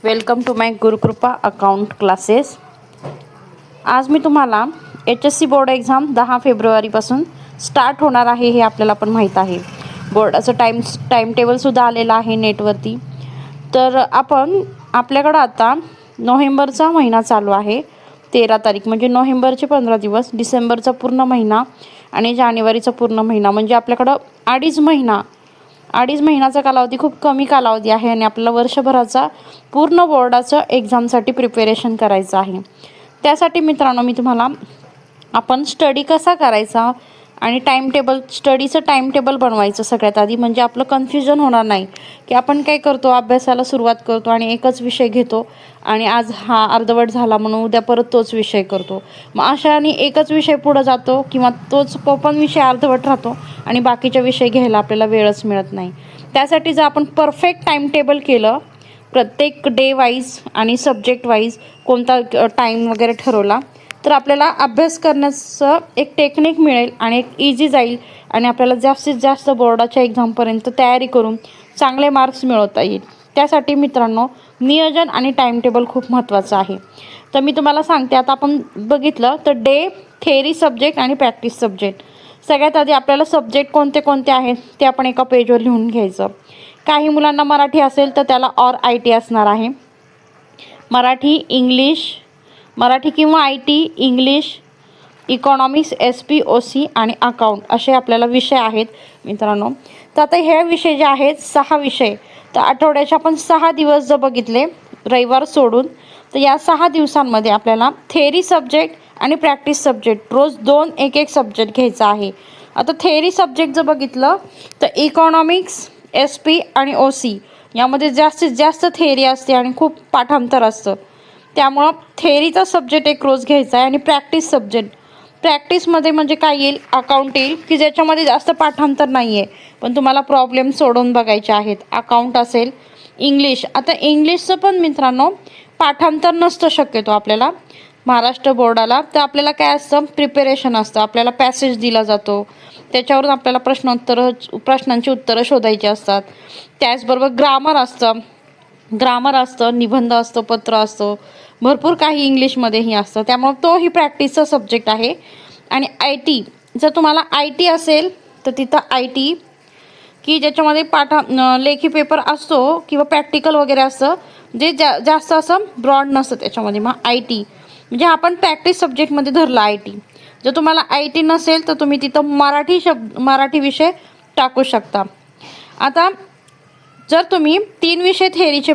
Welcome to my Gurukrupa account classes. आज मी तुम्हाला HSC बोर्ड एक्झाम 10 फेब्रुवारीपासून स्टार्ट होणार आहे हे आपल्याला पण माहीत आहे। बोर्डाचं टाइम टेबलसुद्धा आलेलं आहे नेटवरती। तर आपल्याकडं आता नोव्हेंबरचा महिना चालू आहे, 13 तारीख म्हणजे नोव्हेंबरचे 15 दिवस, डिसेंबरचा पूर्ण महिना आणि जानेवारीचा पूर्ण महिना, म्हणजे आपल्याकडं अडीच महिन्याचा कालावधी, खूप कमी कालावधी आहे आणि आपल्याला वर्षभराचा पूर्ण बोर्डाचं एक्झामसाठी प्रिपरेशन करायचं आहे। त्यासाठी मित्रांनो मी तुम्हाला आपण स्टडी कसा करायचा आणि स्टडीचं टाइम टेबल बनवायचं सगळ्यात आधी, म्हणजे आपलं कन्फ्युजन होणार नाही की आपण काय करतो, अभ्यासाला सुरुवात करतो आणि एकच विषय घेतो आणि आज हा अर्धवट झाला म्हणून उद्या परत तोच विषय करतो। मग अशाने एकच विषय पुढे जातो किंवा तोच पण विषय अर्धवट राहतो आणि बाकीचे विषय घ्यायला आपल्याला वेळच मिळत नाही। त्यासाठी जर आपण परफेक्ट टाइम टेबल केलं, प्रत्येक डे वाईज आणि सब्जेक्ट वाईज कोणता टाइम वगैरे ठरवला, तर आपल्याला अभ्यास करण्याचं एक टेक्निक मिळेल आणि एक इझी जाईल आणि आपल्याला जास्तीत जास्त बोर्डाच्या एक्झामपर्यंत तयारी करून चांगले मार्क्स मिळवता येईल। त्यासाठी मित्रांनो नियोजन आणि टाइम टेबल खूप महत्त्वाचं आहे। तर मी तुम्हाला सांगते, आता आपण बघितलं तर डे, थेअरी सब्जेक्ट आणि प्रॅक्टिस सब्जेक्ट। सगळ्यात आधी आपल्याला सब्जेक्ट कोणते कोणते आहेत ते आपण एका पेजवर लिहून घ्यायचं। काही मुलांना मराठी असेल तर त्याला IT असणार आहे, मराठी किंवा IT, English, economics, SP, OC आणि अकाउंट असे आपल्याला विषय आहेत मित्रांनो। तर आता हे विषय जे आहेत 6 विषय, तर आठवड्याचे आपण 6 दिवस जर बघितले रविवार सोडून, तर या 6 दिवसांमध्ये आपल्याला थेअरी सब्जेक्ट आणि प्रॅक्टिस सब्जेक्ट रोज 2 एक सब्जेक्ट घ्यायचा आहे। आता थेअरी सब्जेक्ट जर बघितलं तर इकॉनॉमिक्स, SP आणि OC यामध्ये जास्तीत जास्त थेअरी असते आणि खूप पाठांतर असतं, त्यामुळं थेअरीचा सब्जेक्ट एक रोज घ्यायचा आहे। आणि प्रॅक्टिसमध्ये म्हणजे काय येईल, अकाउंट येईल की ज्याच्यामध्ये जास्त पाठांतर नाही आहे पण तुम्हाला प्रॉब्लेम सोडवून बघायचे आहेत, अकाउंट असेल, इंग्लिश। आता इंग्लिशचं पण मित्रांनो पाठांतर नसतं शक्यतो आपल्याला महाराष्ट्र बोर्डाला, तर आपल्याला काय असतं, प्रिपरेशन असतं, आपल्याला पॅसेज दिला जातो, त्याच्यावरून आपल्याला प्रश्नांची उत्तरं शोधायची असतात। त्याचबरोबर ग्रामर असतं, निबंध असतो, पत्र असतं, भरपूर काही इंग्लिशमध्येही असतं, त्यामुळे तोही प्रॅक्टिसचा सब्जेक्ट आहे। आणि IT, जर तुम्हाला IT असेल तर तिथं IT की ज्याच्यामध्ये लेखी पेपर असतो किंवा प्रॅक्टिकल वगैरे असतं, जे जास्त असं ब्रॉड नसतं त्याच्यामध्ये, मग IT म्हणजे आपण प्रॅक्टिस सब्जेक्टमध्ये धरला IT। जर तुम्हाला IT नसेल तर तुम्ही तिथं मराठी विषय टाकू शकता। आता जर तुम्ही 3 विषय थेअरीचे